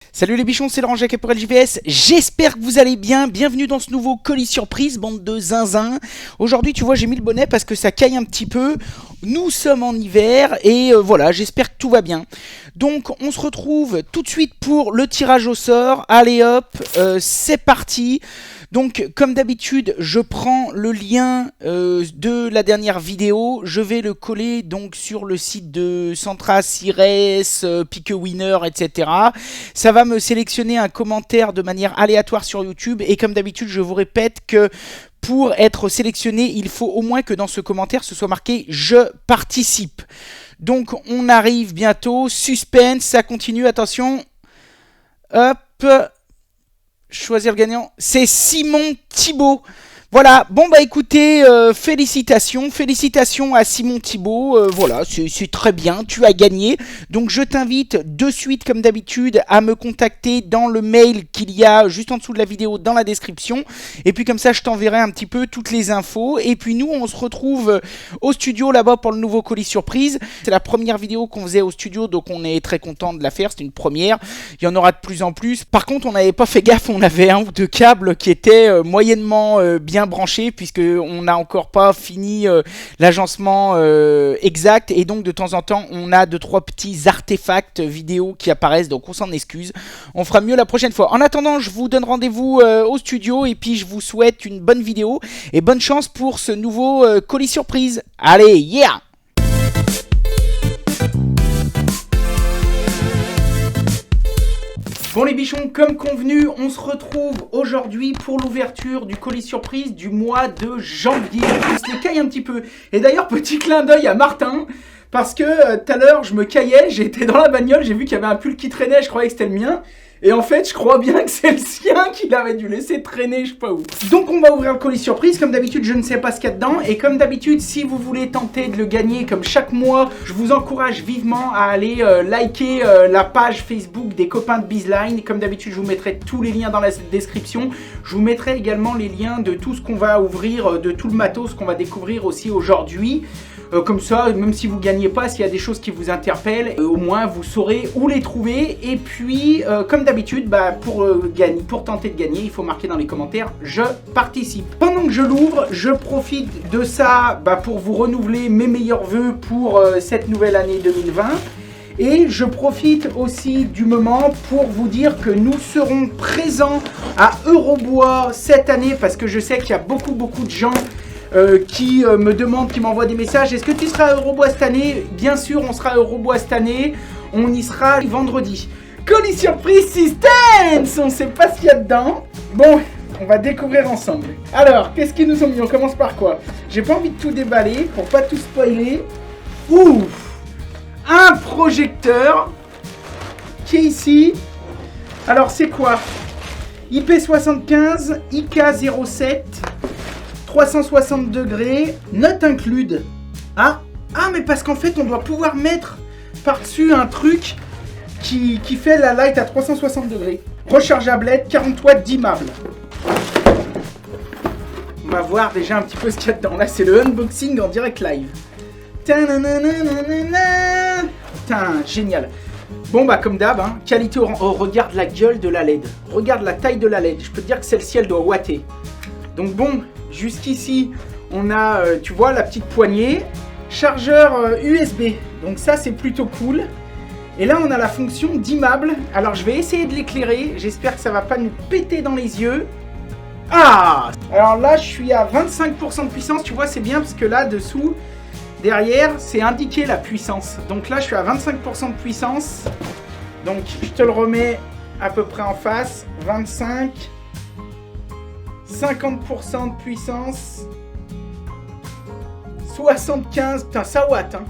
Salut les bichons, c'est Laurent Jacquet pour LJVS, j'espère que vous allez bien, bienvenue dans ce nouveau colis surprise, bande de zinzin. Aujourd'hui tu vois j'ai mis le bonnet parce que ça caille un petit peu, nous sommes en hiver et voilà, j'espère que tout va bien. Donc on se retrouve tout de suite pour le tirage au sort, allez hop, c'est parti. Donc comme d'habitude je prends le lien de la dernière vidéo, je vais le coller donc sur le site de Centra, Cires, Pique Winner, etc. Ça va me sélectionner un commentaire de manière aléatoire sur YouTube et comme d'habitude je vous répète que pour être sélectionné il faut au moins que dans ce commentaire ce soit marqué je participe. Donc on arrive bientôt, suspense, ça continue, attention, hop. Choisir le gagnant, c'est Simon Thibault. Voilà, bon bah écoutez, félicitations à Simon Thibault, voilà, c'est très bien, tu as gagné. Donc je t'invite de suite comme d'habitude à me contacter dans le mail qu'il y a juste en dessous de la vidéo dans la description. Et puis comme ça je t'enverrai un petit peu toutes les infos. Et puis nous on se retrouve au studio là-bas pour le nouveau colis surprise. C'est la première vidéo qu'on faisait au studio, donc on est très content de la faire, c'est une première. Il y en aura de plus en plus. Par contre on n'avait pas fait gaffe, on avait un ou deux câbles qui étaient moyennement bien branché puisque on n'a encore pas fini l'agencement exact et donc de temps en temps on a 2-3 petits artefacts vidéo qui apparaissent, donc on s'en excuse, on fera mieux la prochaine fois. En attendant je vous donne rendez-vous au studio et puis je vous souhaite une bonne vidéo et bonne chance pour ce nouveau colis surprise. Allez, yeah! Bon les bichons, comme convenu, on se retrouve aujourd'hui pour l'ouverture du colis surprise du mois de janvier. On se les caille un petit peu. Et d'ailleurs, petit clin d'œil à Martin, parce que tout à l'heure, je me caillais, j'étais dans la bagnole, j'ai vu qu'il y avait un pull qui traînait, je croyais que c'était le mien. Et en fait, je crois bien que c'est le sien qu'il avait dû laisser traîner, je sais pas où. Donc on va ouvrir le colis surprise, comme d'habitude je ne sais pas ce qu'il y a dedans. Et comme d'habitude, si vous voulez tenter de le gagner comme chaque mois, je vous encourage vivement à aller liker la page Facebook des copains de Bizline. Comme d'habitude, je vous mettrai tous les liens dans la description. Je vous mettrai également les liens de tout ce qu'on va ouvrir, de tout le matos qu'on va découvrir aussi aujourd'hui. Comme ça, même si vous ne gagnez pas, s'il y a des choses qui vous interpellent, au moins vous saurez où les trouver. Et puis, comme d'habitude, pour tenter de gagner, il faut marquer dans les commentaires « Je participe ». Pendant que je l'ouvre, je profite de ça pour vous renouveler mes meilleurs vœux pour cette nouvelle année 2020. Et je profite aussi du moment pour vous dire que nous serons présents à Eurobois cette année parce que je sais qu'il y a beaucoup de gens qui me demandent, qui m'envoient des messages. Est-ce que tu seras à Eurobois cette année? Bien sûr, on sera à Eurobois cette année. On y sera vendredi. Colis surprise suspense! On sait pas ce qu'il y a dedans. Bon, on va découvrir ensemble. Alors, qu'est-ce qu'ils nous ont mis? On commence par quoi? J'ai pas envie de tout déballer pour pas tout spoiler. Ouf! Un projecteur qui est ici. Alors, c'est quoi? IP75, IK07. 360 degrés, not include. Ah, mais parce qu'en fait, on doit pouvoir mettre par-dessus un truc qui fait la light à 360 degrés. Rechargeable LED, 40 watts dimmable. On va voir déjà un petit peu ce qu'il y a dedans. Là, c'est le unboxing en direct live. Putain, génial. Bon, comme d'hab, hein, qualité regarde la gueule de la LED. Regarde la taille de la LED. Je peux te dire que celle-ci, elle doit watter. Donc bon, jusqu'ici, on a, tu vois, la petite poignée, chargeur USB. Donc ça, c'est plutôt cool. Et là, on a la fonction dimmable. Alors, je vais essayer de l'éclairer. J'espère que ça va pas nous péter dans les yeux. Ah! Alors là, je suis à 25% de puissance. Tu vois, c'est bien parce que là, dessous, derrière, c'est indiqué la puissance. Donc là, je suis à 25% de puissance. Donc, je te le remets à peu près en face. 25. 50% de puissance, 75, putain ça watt hein.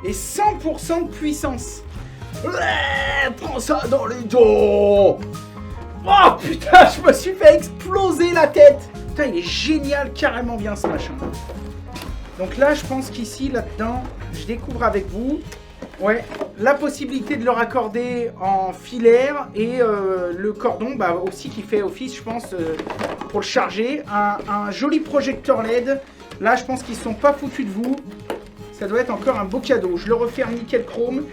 Et 100% de puissance. Ouais, prends ça dans les dos. Oh putain, je me suis fait exploser la tête. Putain, il est génial, carrément bien ce machin. Donc là, je pense qu'ici, là-dedans, je découvre avec vous, ouais, la possibilité de le raccorder en filaire et le cordon aussi qui fait office, je pense, pour le charger. Un joli projecteur LED. Là, je pense qu'ils ne sont pas foutus de vous. Ça doit être encore un beau cadeau. Je le refais en nickel chrome.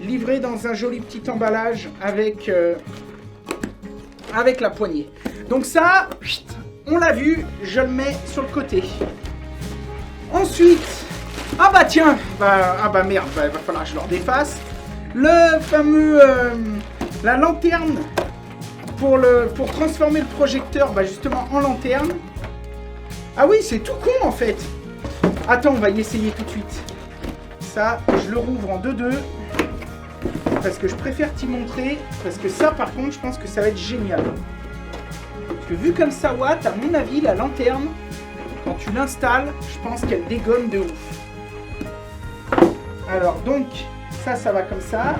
livré dans un joli petit emballage avec la poignée. Donc ça, on l'a vu, je le mets sur le côté. Ensuite, ah bah tiens, merde, va falloir que je le redéfasse. Le fameux, la lanterne pour transformer le projecteur, justement en lanterne. Ah oui, c'est tout con en fait. Attends, on va y essayer tout de suite. Ça, je le rouvre en 2-2. Parce que je préfère t'y montrer. Parce que ça, par contre, je pense que ça va être génial. Parce que vu comme ça watt, à mon avis, la lanterne, quand tu l'installes, je pense qu'elle dégomme de ouf. Alors, donc, ça va comme ça.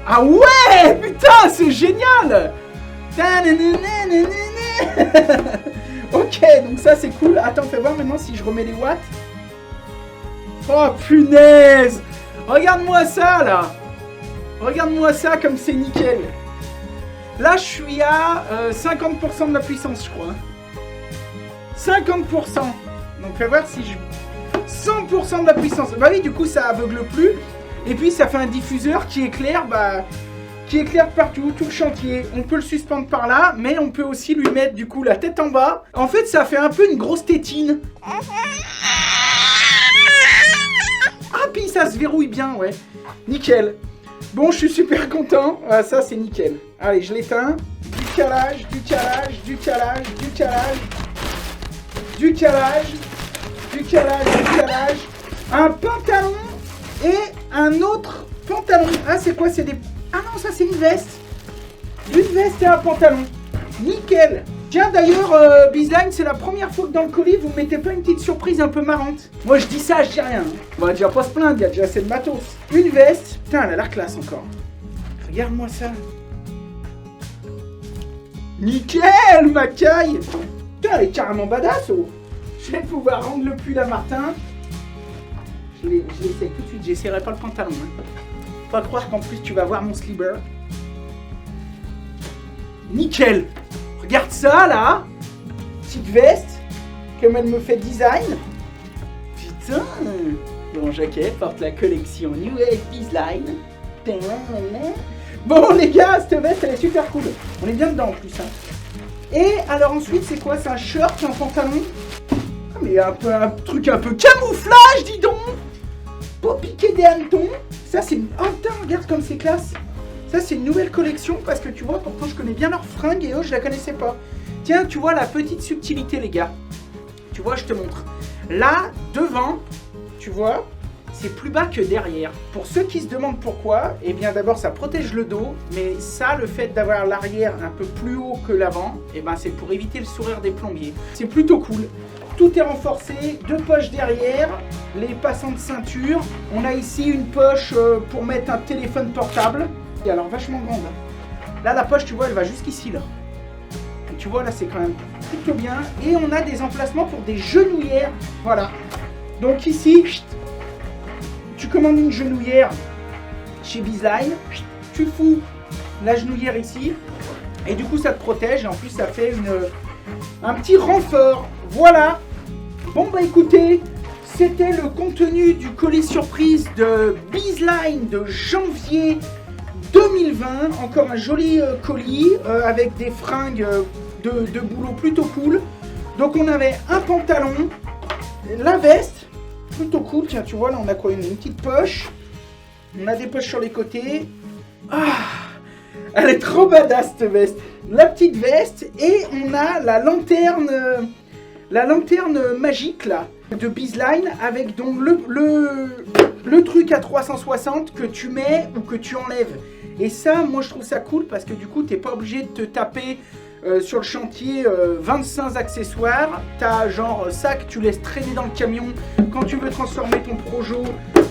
Ah ouais, putain, c'est génial. Ok, donc ça, c'est cool. Attends, fais voir maintenant si je remets les watts. Oh, punaise. Regarde-moi ça, là. Regarde-moi ça comme c'est nickel. Là, je suis à 50% de la puissance, je crois. 50%. Donc, fais voir si je... 100% de la puissance. Bah oui, du coup, ça aveugle plus. Et puis, ça fait un diffuseur qui éclaire, qui éclaire partout, tout le chantier. On peut le suspendre par là, mais on peut aussi lui mettre, du coup, la tête en bas. En fait, ça fait un peu une grosse tétine. Ah, puis ça se verrouille bien, ouais. Nickel. Bon, je suis super content. Ah, ça, c'est nickel. Allez, je l'éteins. Du calage, du calage, du calage, du calage. Du calage, du calage, du calage. Un pantalon et un autre pantalon. Ah, c'est quoi? C'est des... Ah non, ça, c'est une veste. Une veste et un pantalon. Nickel. Tiens, d'ailleurs, Bizline, c'est la première fois que dans le colis, vous mettez pas une petite surprise un peu marrante. Moi, je dis ça, je dis rien. On va déjà pas se plaindre, il y a déjà assez de matos. Une veste. Putain, elle a l'air classe encore. Regarde-moi ça. Nickel, ma caille. Putain, elle est carrément badass, oh. Je vais pouvoir rendre le pull à Martin. Je l'essaye tout de suite, j'essaierai pas le pantalon. Hein. Pas croire qu'en plus, tu vas voir mon slibber. Nickel. Regarde ça, là. Petite veste. Comme elle me fait design. Putain. Bon, jaquette, porte la collection New Wave Bizline. Bon, les gars, cette veste, elle est super cool. On est bien dedans, en plus. Hein. Et alors, ensuite, c'est quoi? C'est un shirt, un pantalon? Ah, mais un truc un peu camouflage, dis donc. Pour piquer des hannetons. Ça, c'est une... Oh, putain, regarde comme c'est classe. Ça, c'est une nouvelle collection parce que tu vois, pourtant, je connais bien leurs fringues et eux, je la connaissais pas. Tiens, tu vois la petite subtilité, les gars. Tu vois, je te montre. Là, devant, tu vois, c'est plus bas que derrière. Pour ceux qui se demandent pourquoi, eh bien, d'abord, ça protège le dos. Mais ça, le fait d'avoir l'arrière un peu plus haut que l'avant, eh ben, c'est pour éviter le sourire des plombiers. C'est plutôt cool. Tout est renforcé, 2 poches derrière, les passants de ceinture. On a ici une poche pour mettre un téléphone portable. Et alors vachement grande. Là la poche tu vois elle va jusqu'ici là. Et tu vois là c'est quand même plutôt bien. Et on a des emplacements pour des genouillères. Voilà. Donc ici, tu commandes une genouillère chez Bizline. Tu fous la genouillère ici. Et du coup ça te protège. Et en plus ça fait un petit renfort. Voilà. Bon bah écoutez, c'était le contenu du colis surprise de Bizline de janvier 2020, encore un joli colis avec des fringues de boulot plutôt cool. Donc on avait un pantalon, la veste, plutôt cool. Tiens, tu vois, là on a quoi? Une petite poche. On a des poches sur les côtés. Ah, elle est trop badass cette veste. La petite veste et on a la lanterne magique là de Bizline avec donc le truc à 360 que tu mets ou que tu enlèves. Et ça, moi je trouve ça cool parce que du coup, t'es pas obligé de te taper sur le chantier 25 accessoires. T'as genre ça que tu laisses traîner dans le camion quand tu veux transformer ton projo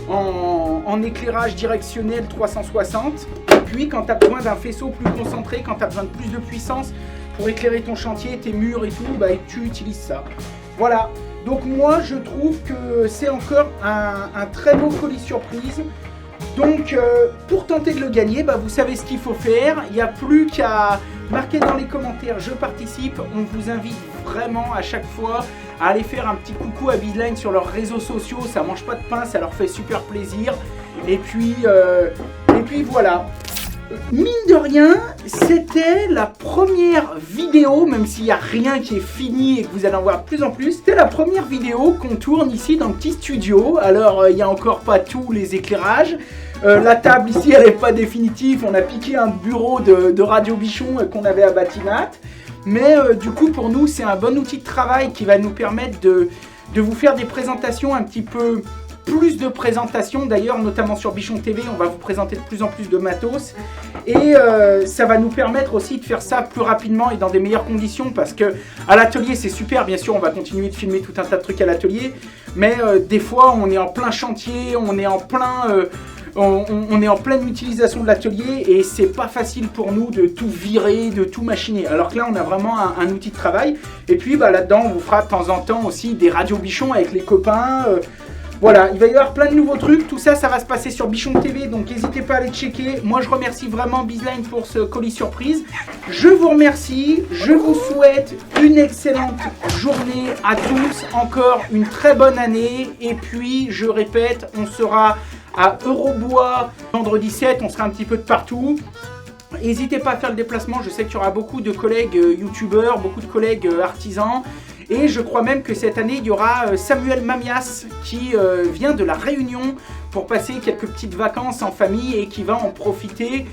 en éclairage directionnel 360. Et puis quand t'as besoin d'un faisceau plus concentré, quand t'as besoin de plus de puissance pour éclairer ton chantier, tes murs et tout, bah tu utilises ça. Voilà. Donc moi je trouve que c'est encore un très beau colis surprise. Donc pour tenter de le gagner, bah, vous savez ce qu'il faut faire. Il n'y a plus qu'à marquer dans les commentaires je participe. On vous invite vraiment à chaque fois à aller faire un petit coucou à Bizline sur leurs réseaux sociaux. Ça mange pas de pain, ça leur fait super plaisir. Et puis voilà. Mine de rien, c'était la première vidéo, même s'il n'y a rien qui est fini et que vous allez en voir de plus en plus, c'était la première vidéo qu'on tourne ici dans le petit studio. Alors, il n'y a encore pas tous les éclairages. La table ici, elle n'est pas définitive. On a piqué un bureau de Radio Bichon qu'on avait à Batinat. Mais du coup, pour nous, c'est un bon outil de travail qui va nous permettre de vous faire des présentations un petit peu... plus de présentations d'ailleurs, notamment sur Bichon TV, on va vous présenter de plus en plus de matos et ça va nous permettre aussi de faire ça plus rapidement et dans des meilleures conditions parce que à l'atelier c'est super, bien sûr on va continuer de filmer tout un tas de trucs à l'atelier, mais des fois on est en plein chantier, on est en pleine utilisation de l'atelier et c'est pas facile pour nous de tout virer, de tout machiner. Alors que là, on a vraiment un outil de travail. Et puis là-dedans, on vous fera de temps en temps aussi des radios Bichon avec les copains. Voilà, il va y avoir plein de nouveaux trucs. Tout ça, ça va se passer sur Bichon TV. Donc n'hésitez pas à aller checker. Moi, je remercie vraiment Bizline pour ce colis surprise. Je vous remercie. Je vous souhaite une excellente journée à tous. Encore une très bonne année. Et puis, je répète, on sera à Eurobois vendredi 7, on sera un petit peu de partout. N'hésitez pas à faire le déplacement, je sais qu'il y aura beaucoup de collègues youtubeurs, beaucoup de collègues artisans. Et je crois même que cette année, il y aura Samuel Mamias qui vient de la Réunion pour passer quelques petites vacances en famille et qui va en profiter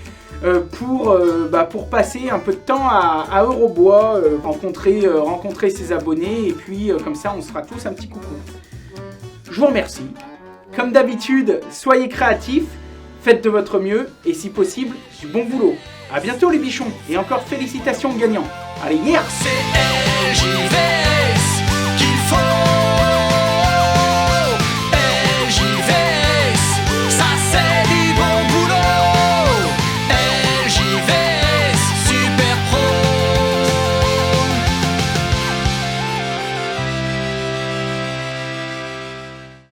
pour passer un peu de temps à Eurobois, rencontrer ses abonnés et puis comme ça, on sera tous un petit coucou. Je vous remercie. Comme d'habitude, soyez créatifs, faites de votre mieux et si possible, du bon boulot. A bientôt les bichons et encore félicitations aux gagnants. Allez, hier! C'est LJVS qu'il faut